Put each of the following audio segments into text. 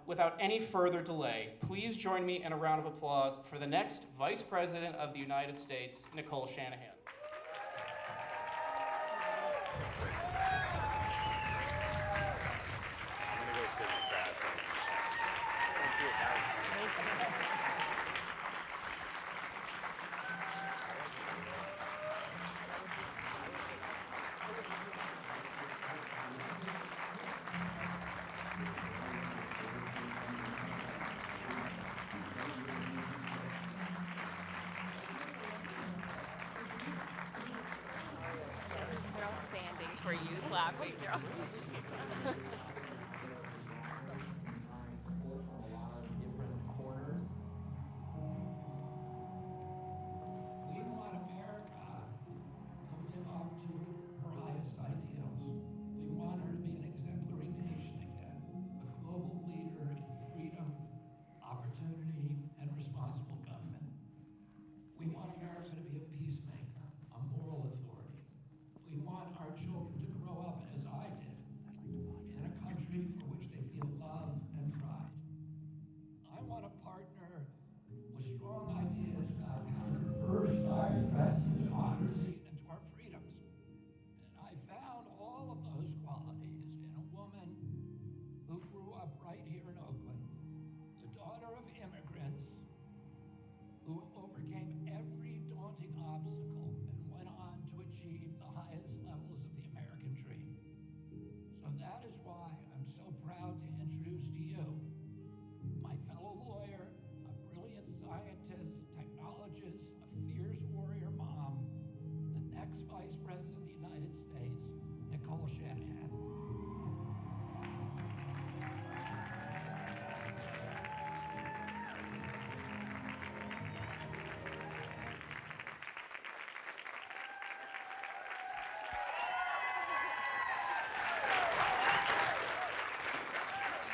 without any further delay, please join me in a round of applause for the next Vice President of the United States, Nicole Shanahan. They're all standing for you, clapping. They're all From a lot of different corners. We want America to live up to her highest ideals. We want her to be an exemplary nation again, a global leader in freedom, opportunity, and responsible government. We want America to be a peacemaker, a moral authority. We want our children to grow up as I did, in a country for which they feel love and pride. I want to partner with strong ideas about how to reverse dire threats to democracy and to our freedoms. And I found all of those qualities in a woman who grew up right here in Oakland, the daughter of immigrants, who overcame every daunting obstacle and went on to achieve the highest levels of the American dream. So that is why I'm so proud to introduce to you my fellow lawyer, a brilliant scientist, technologist, a fierce warrior mom, the next Vice President of the United States, Nicole Shanahan.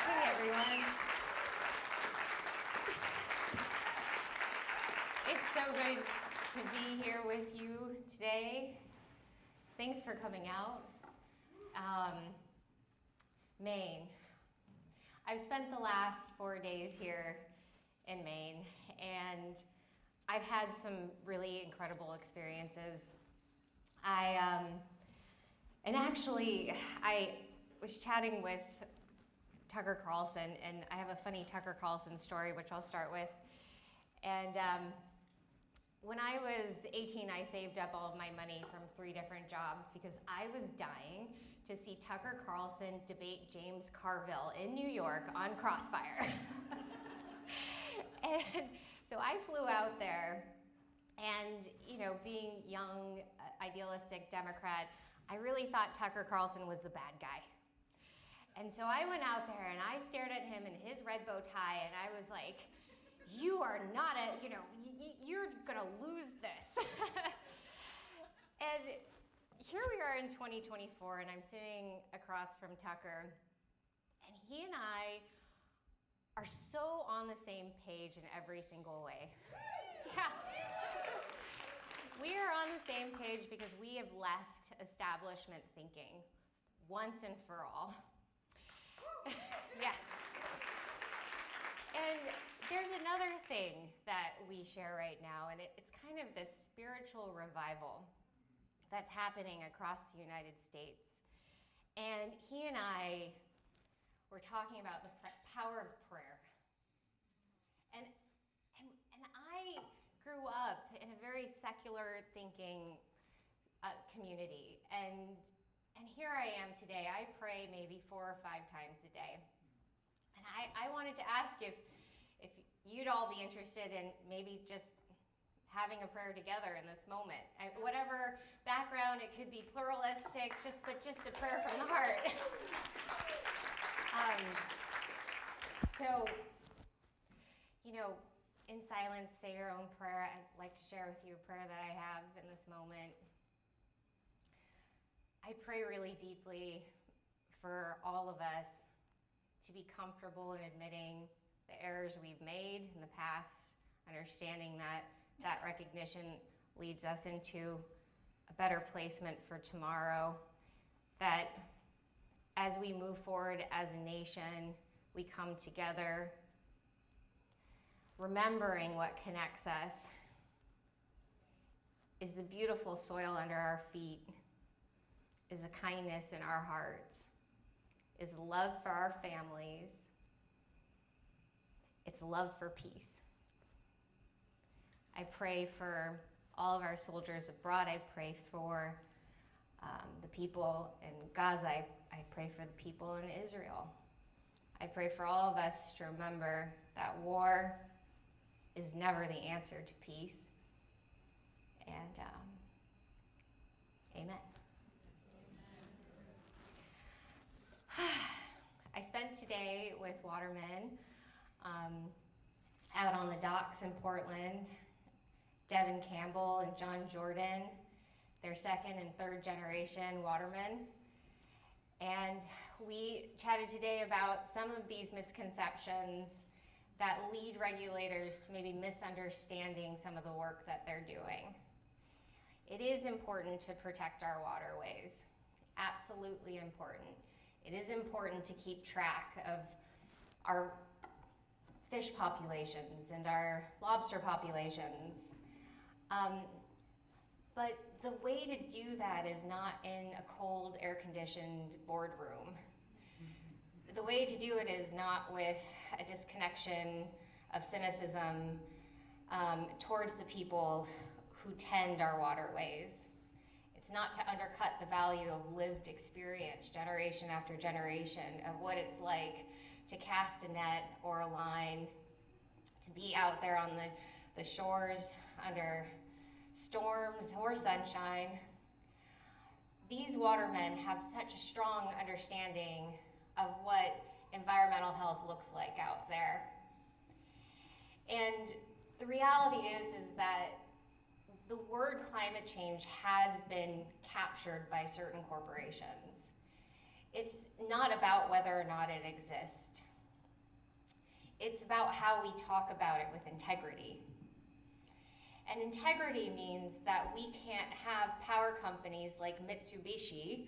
Hey everyone. It's so good to be here with you today. Thanks for coming out. Maine. I've spent the last 4 days here in Maine, and I've had some really incredible experiences. I was chatting with Tucker Carlson, and I have a funny Tucker Carlson story, which I'll start with. And when I was 18, I saved up all of my money from 3 different jobs because I was dying to see Tucker Carlson debate James Carville in New York on Crossfire. And so I flew out there, and being young, idealistic Democrat, I really thought Tucker Carlson was the bad guy. And so I went out there and I stared at him in his red bow tie, and I was like, you are not you're gonna lose this. And here we are in 2024, and I'm sitting across from Tucker, and he and I are so on the same page in every single way. Yeah. We are on the same page because we have left establishment thinking once and for all. Yeah. And there's another thing that we share right now, and it's kind of this spiritual revival that's happening across the United States. And he and I were talking about the power of prayer. And I grew up in a very secular thinking community. And here I am today. I pray maybe 4 or 5 times a day. And I wanted to ask if you'd all be interested in maybe just having a prayer together in this moment. Whatever background, it could be pluralistic, but just a prayer from the heart. So, in silence, say your own prayer. I'd like to share with you a prayer that I have in this moment. I pray really deeply for all of us to be comfortable in admitting the errors we've made in the past, understanding that recognition leads us into a better placement for tomorrow, that as we move forward as a nation, we come together, remembering what connects us is the beautiful soil under our feet, is the kindness in our hearts, is love for our families, it's love for peace. I pray for all of our soldiers abroad. I pray for the people in Gaza. I pray for the people in Israel. I pray for all of us to remember that war is never the answer to peace. And amen. I spent today with watermen out on the docks in Portland. Devin Campbell and John Jordan, they're second and third generation watermen. And we chatted today about some of these misconceptions that lead regulators to maybe misunderstanding some of the work that they're doing. It is important to protect our waterways, absolutely important. It is important to keep track of our fish populations and our lobster populations. But the way to do that is not in a cold, air-conditioned boardroom. The way to do it is not with a disconnection of cynicism towards the people who tend our waterways. It's not to undercut the value of lived experience, generation after generation, of what it's like to cast a net or a line, to be out there on the shores under storms or sunshine. These watermen have such a strong understanding of what environmental health looks like out there. And the reality is that the word climate change has been captured by certain corporations. It's not about whether or not it exists. It's about how we talk about it with integrity. And integrity means that we can't have power companies like Mitsubishi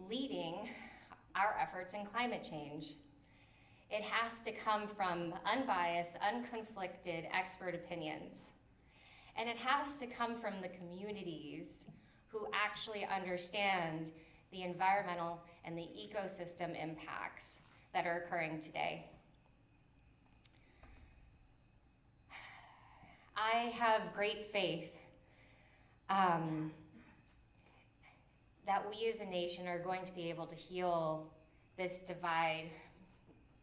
leading our efforts in climate change. It has to come from unbiased, unconflicted expert opinions. And it has to come from the communities who actually understand the environmental and the ecosystem impacts that are occurring today. I have great faith that we as a nation are going to be able to heal this divide,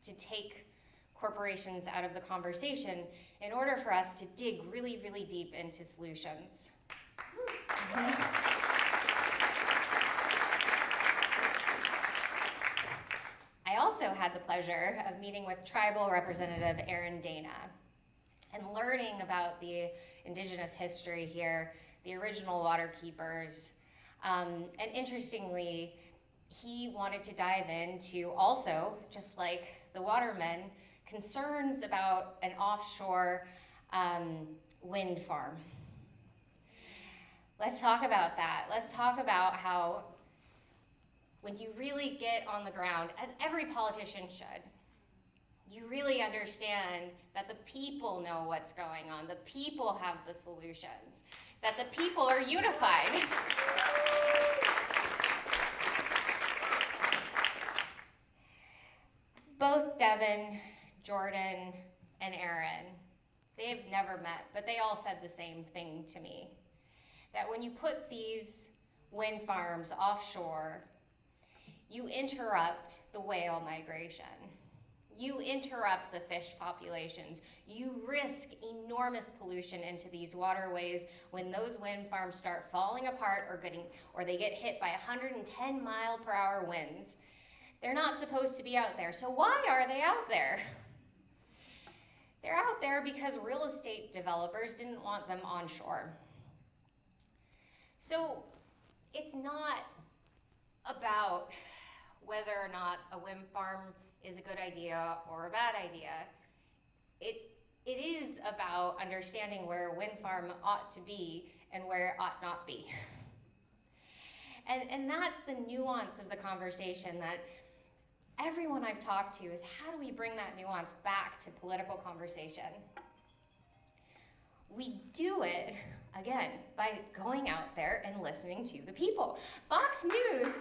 to take corporations out of the conversation in order for us to dig really, really deep into solutions. I also had the pleasure of meeting with tribal representative Aaron Dana and learning about the indigenous history here, the original water keepers. And interestingly, he wanted to dive into also, just like the watermen, concerns about an offshore wind farm. Let's talk about that. Let's talk about how when you really get on the ground, as every politician should, you really understand that the people know what's going on, the people have the solutions, that the people are unified. Both Devin, Jordan, and Aaron, they've never met, but they all said the same thing to me, that when you put these wind farms offshore, you interrupt the whale migration. You interrupt the fish populations. You risk enormous pollution into these waterways when those wind farms start falling apart or they get hit by 110-mile-per-hour winds. They're not supposed to be out there. So why are they out there? They're out there because real estate developers didn't want them onshore. So it's not about whether or not a wind farm is a good idea or a bad idea. It is about understanding where a wind farm ought to be and where it ought not be. And that's the nuance of the conversation, that everyone I've talked to is, how do we bring that nuance back to political conversation? We do it, again, by going out there and listening to the people. Fox News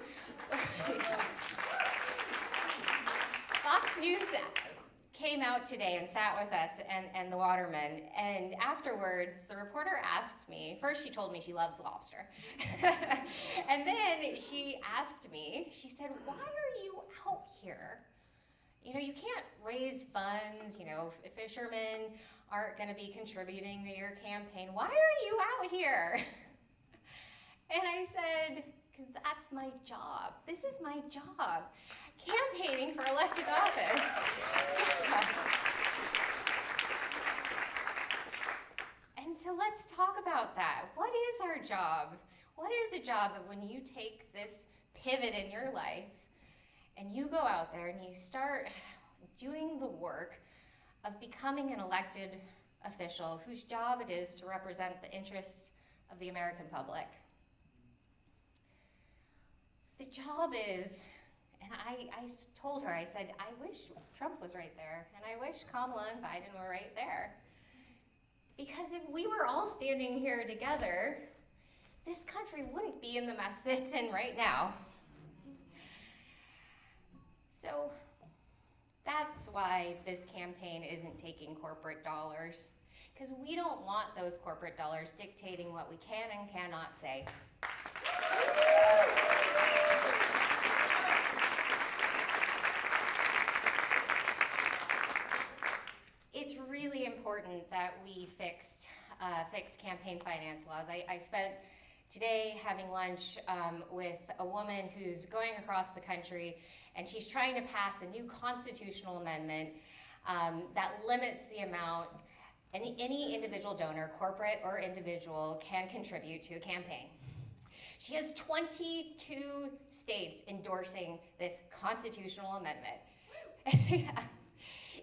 came out today and sat with us and the watermen, and afterwards the reporter asked me, first she told me she loves lobster, and then she asked me, she said, why are you out here? You know, you can't raise funds, you know, fishermen aren't gonna be contributing to your campaign. Why are you out here? And I said, because that's my job. This is my job, campaigning for elected office. And so let's talk about that. What is our job? What is the job of when you take this pivot in your life and you go out there and you start doing the work of becoming an elected official whose job it is to represent the interests of the American public? The job is, and I told her, I said, I wish Trump was right there, and I wish Kamala and Biden were right there. Because if we were all standing here together, this country wouldn't be in the mess it's in right now. So that's why this campaign isn't taking corporate dollars, because we don't want those corporate dollars dictating what we can and cannot say. It's really important that we fix campaign finance laws. I spent today having lunch with a woman who's going across the country, and she's trying to pass a new constitutional amendment that limits the amount any individual donor, corporate or individual, can contribute to a campaign. She has 22 states endorsing this constitutional amendment.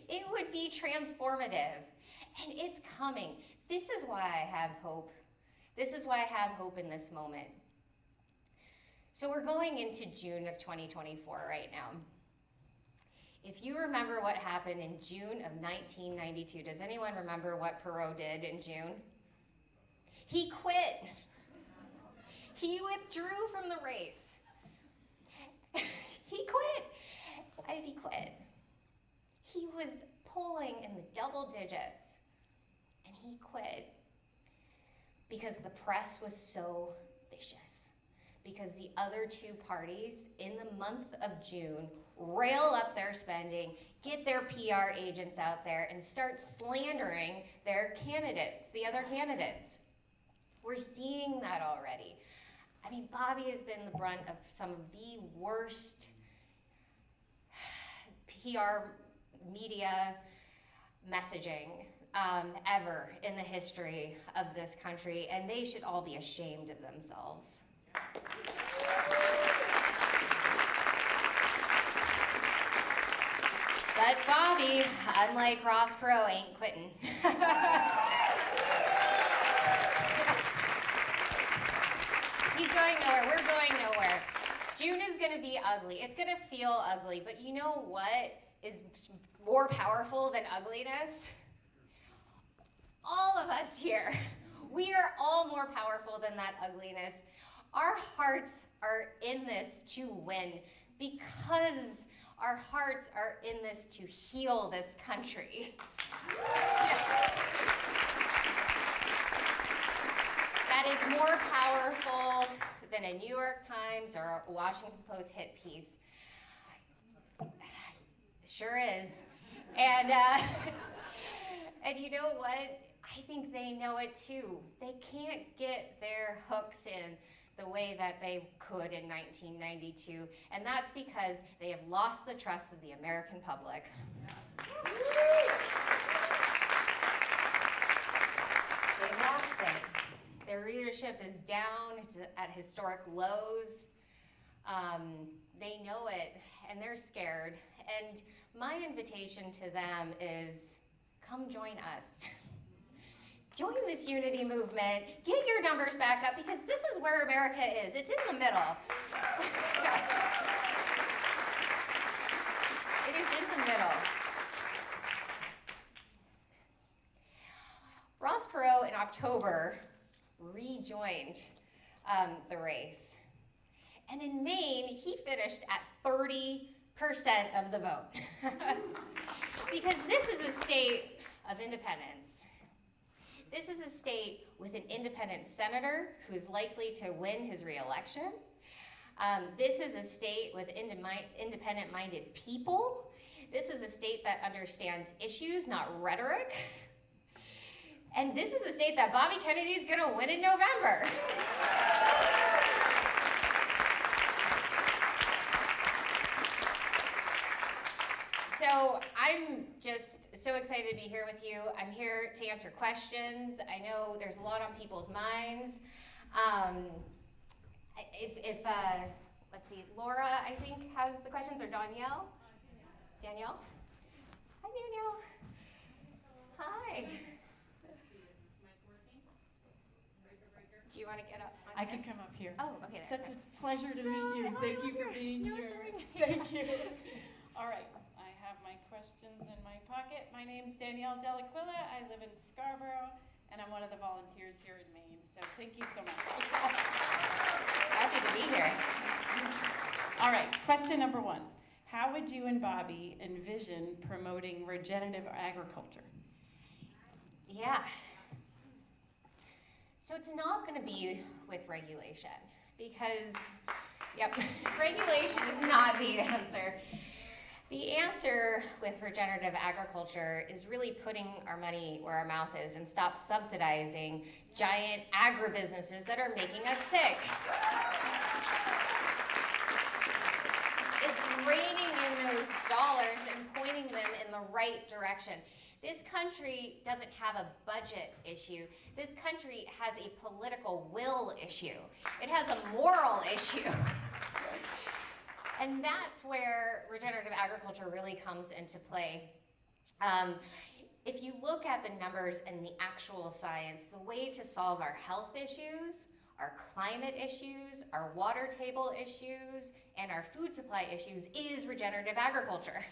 It would be transformative, and it's coming. This is why I have hope. This is why I have hope in this moment. So we're going into June of 2024 right now. If you remember what happened in June of 1992, does anyone remember what Perot did in June? He quit. He withdrew from the race. He quit. Why did he quit? He was polling in the double digits, and he quit because the press was so vicious, because the other two parties in the month of June rail up their spending, get their PR agents out there, and start slandering their candidates, the other candidates. We're seeing that already. I mean, Bobby has been the brunt of some of the worst PR media messaging ever in the history of this country, and they should all be ashamed of themselves. But Bobby, unlike Ross Perot, ain't quitting. He's going nowhere. We're going nowhere. June is going to be ugly. It's going to feel ugly, but you know what is more powerful than ugliness? All of us here, we are all more powerful than that ugliness. Our hearts are in this to win, because our hearts are in this to heal this country. That is more powerful than a New York Times or a Washington Post hit piece. Sure is. And you know what? I think they know it too. They can't get their hooks in the way that they could in 1992, and that's because they have lost the trust of the American public. They lost it. Their readership is down, it's at historic lows. They know it, and they're scared. And my invitation to them is, come join us. Join this unity movement. Get your numbers back up, because this is where America is. It's in the middle. It is in the middle. Ross Perot in October rejoined the race. And in Maine, he finished at 30% of the vote. Because this is a state of independence. This is a state with an independent senator who's likely to win his reelection. This is a state with independent-minded people. This is a state that understands issues, not rhetoric. And this is a state that Bobby Kennedy's gonna win in November. So I'm just so excited to be here with you. I'm here to answer questions. I know there's a lot on people's minds. Let's see, Laura, I think, has the questions, or Danielle? Danielle? Hi, Danielle. Hi. Do you want to get up? I can come up here. Oh, okay. Such a pleasure to meet you. Thank you for being here. Thank you. All right, I have my questions in my pocket. My name's Danielle Delaquilla. I live in Scarborough, and I'm one of the volunteers here in Maine. So thank you so much. Happy to be here. All right, question number one. How would you and Bobby envision promoting regenerative agriculture? Yeah. So it's not going to be with regulation because, yep, regulation is not the answer. The answer with regenerative agriculture is really putting our money where our mouth is and stop subsidizing giant agribusinesses that are making us sick. It's reining in those dollars and pointing them in the right direction. This country doesn't have a budget issue. This country has a political will issue. It has a moral issue. And that's where regenerative agriculture really comes into play. If you look at the numbers and the actual science, the way to solve our health issues, our climate issues, our water table issues, and our food supply issues is regenerative agriculture.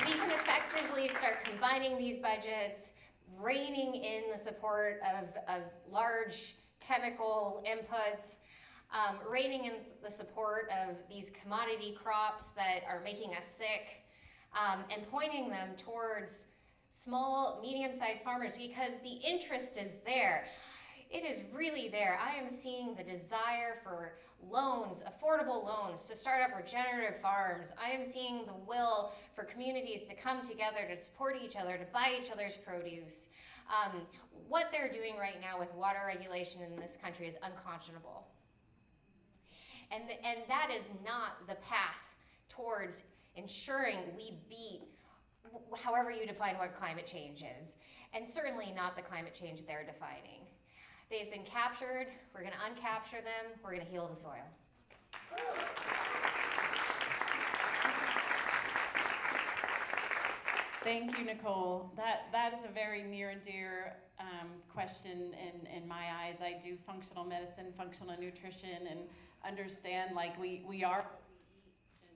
We can effectively start combining these budgets, reining in the support of large chemical inputs, reining in the support of these commodity crops that are making us sick, and pointing them towards small, medium-sized farmers because the interest is there. It is really there. I am seeing the desire for loans, affordable loans, to start up regenerative farms. I am seeing the will for communities to come together, to support each other, to buy each other's produce. What they're doing right now with water regulation in this country is unconscionable. And that is not the path towards ensuring we beat however you define what climate change is, and certainly not the climate change they're defining. They've been captured, we're gonna uncapture them, we're gonna heal the soil. Thank you, Nicole. That is a very near and dear question in my eyes. I do functional medicine, functional nutrition, and understand like we are what we eat.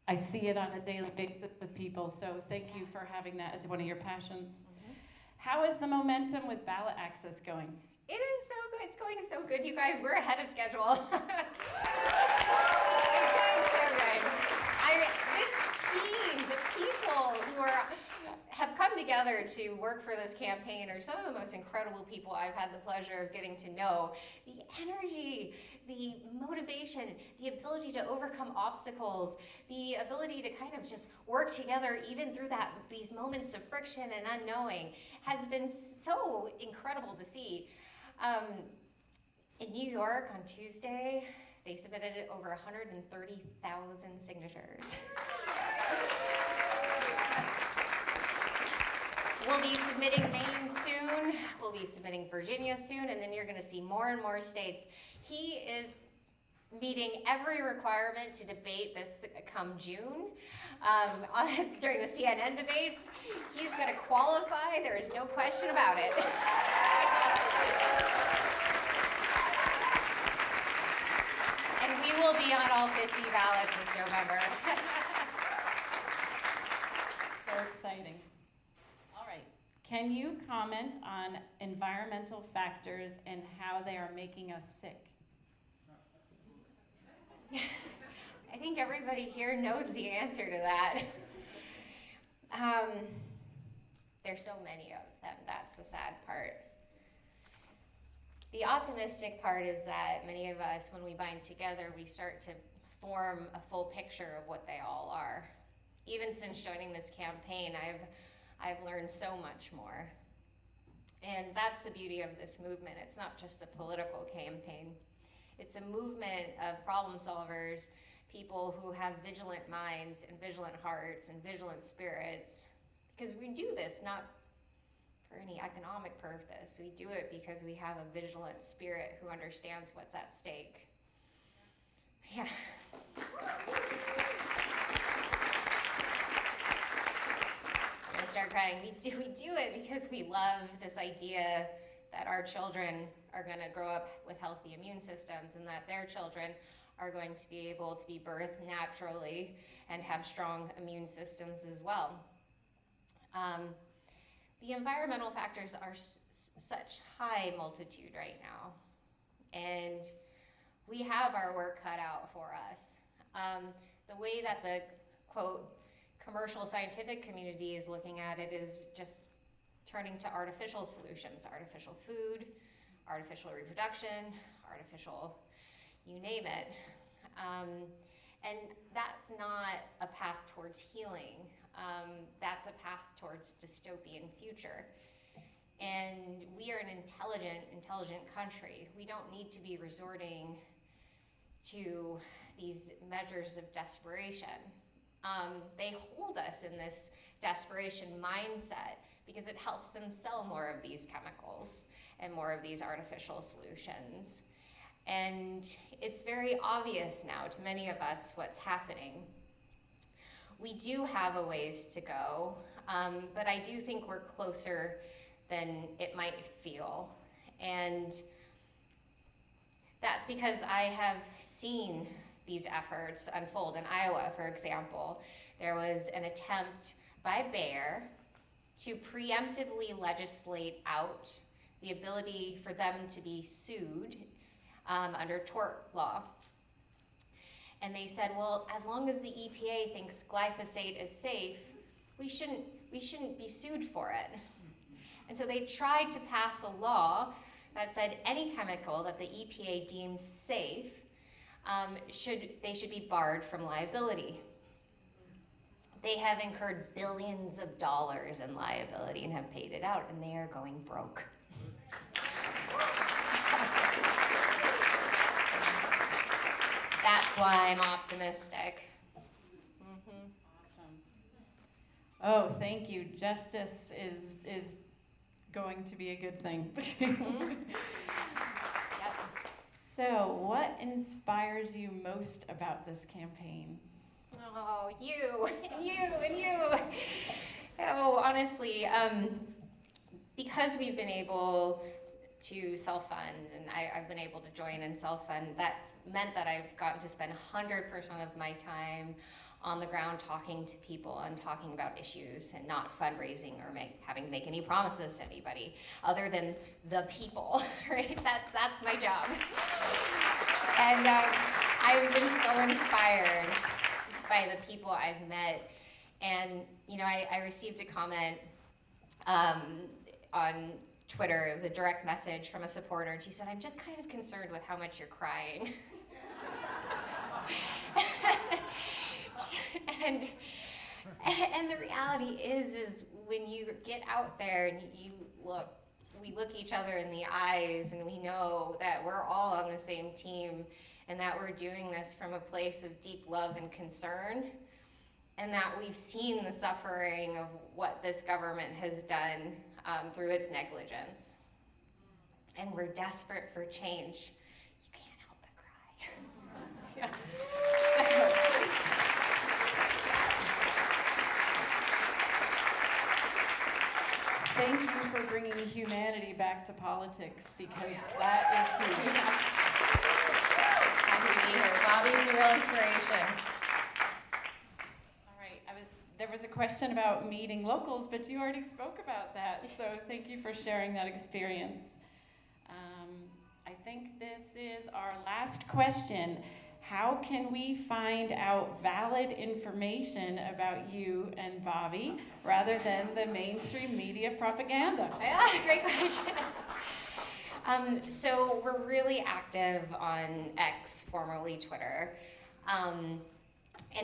And I see it on a daily basis with people, so thank you for having that as one of your passions. Mm-hmm. How is the momentum with ballot access going? It is so good. It's going so good, you guys. We're ahead of schedule. It's going so good. This team, the people who have come together to work for this campaign are some of the most incredible people I've had the pleasure of getting to know. The energy, the motivation, the ability to overcome obstacles, the ability to kind of just work together even through these moments of friction and unknowing has been so incredible to see. In New York on Tuesday, they submitted over 130,000 signatures. We'll be submitting Maine soon, we'll be submitting Virginia soon, and then you're gonna see more and more states. He is meeting every requirement to debate this come June. During the CNN debates, he's gonna qualify, there is no question about it. And We will be on all 50 ballots this November. So exciting. All right. Can you comment on environmental factors and how they are making us sick? I think everybody here knows the answer to that. There's so many of them. That's the sad part. The optimistic part is that many of us, when we bind together, we start to form a full picture of what they all are. Even since joining this campaign, I've learned so much more. And that's the beauty of this movement. It's not just a political campaign. It's a movement of problem solvers, people who have vigilant minds and vigilant hearts and vigilant spirits. Because we do this not for any economic purpose. We do it because we have a vigilant spirit who understands what's at stake. Yeah. I'm gonna start crying. We do it because we love this idea that our children are gonna grow up with healthy immune systems and that their children are going to be able to be birthed naturally and have strong immune systems as well. The environmental factors are such high multitude right now, and we have our work cut out for us. The way that the, quote, commercial scientific community is looking at it is just turning to artificial solutions, artificial food, artificial reproduction, artificial, you name it. And that's not a path towards healing. That's a path towards dystopian future. And we are an intelligent country. We don't need to be resorting to these measures of desperation. They hold us in this desperation mindset because it helps them sell more of these chemicals and more of these artificial solutions. And it's very obvious now to many of us what's happening. We do have a ways to go, but I do think we're closer than it might feel. And that's because I have seen these efforts unfold. In Iowa, for example, there was an attempt by Bayer to preemptively legislate out the ability for them to be sued under tort law. And they said, well, as long as the EPA thinks glyphosate is safe, we shouldn't be sued for it. And so they tried to pass a law that said any chemical that the EPA deems safe, they should be barred from liability. They have incurred billions of dollars in liability and have paid it out, and they are going broke. That's why I'm optimistic. Mm-hmm. Awesome. Oh, thank you. Justice is going to be a good thing. Mm-hmm. Yep. So, what inspires you most about this campaign? Oh, you, and you, and you. Oh, honestly, because we've been able to self-fund, and I've been able to join and self-fund, that's meant that I've gotten to spend 100% of my time on the ground talking to people and talking about issues and not fundraising or having to make any promises to anybody other than the people, right? That's my job. And I've been so inspired by the people I've met. And, you know, I received a comment on Twitter. It was a direct message from a supporter, and she said, I'm just kind of concerned with how much you're crying. And the reality is when you get out there and we look each other in the eyes and we know that we're all on the same team and that we're doing this from a place of deep love and concern, and that we've seen the suffering of what this government has done through its negligence. And we're desperate for change. You can't help but cry. Yeah. Thank you for bringing humanity back to politics, because that is huge. happy to be here. Bobby's a real inspiration. All right, there was a question about meeting locals, but you already spoke about that, so thank you for sharing that experience. I think this is our last question. How can we find out valid information about you and Bobby rather than the mainstream media propaganda? Yeah, great question. So we're really active on X, formerly Twitter. And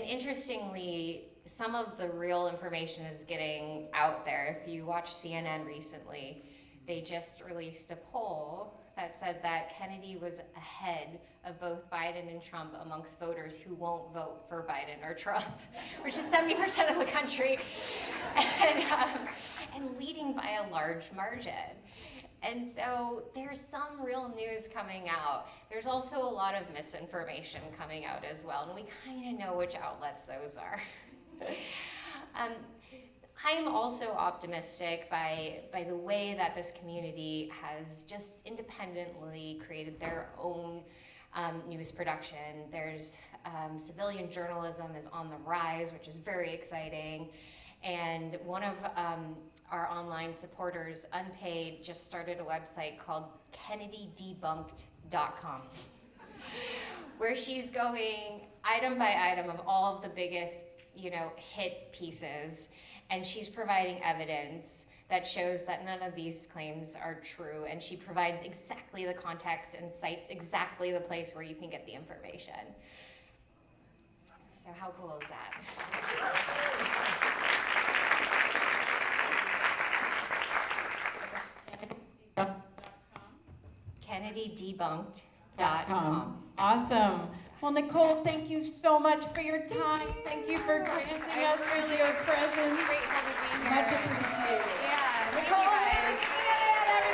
interestingly, some of the real information is getting out there. If you watched CNN recently, they just released a poll that said that Kennedy was ahead of both Biden and Trump amongst voters who won't vote for Biden or Trump, which is 70% of the country, and leading by a large margin. And so there's some real news coming out. There's also a lot of misinformation coming out as well, and we kind of know which outlets those are. I'm also optimistic by the way that this community has just independently created their own news production. There's civilian journalism is on the rise, which is very exciting. And one of our online supporters, Unpaid, just started a website called KennedyDebunked.com, where she's going item by item of all of the biggest, hit pieces, and she's providing evidence that shows that none of these claims are true, and she provides exactly the context and cites exactly the place where you can get the information. So how cool is that? KennedyDebunked.com. Awesome. Well, Nicole, thank you so much for your time. Thank you for granting us with your presence. Grateful to be here. Much appreciated.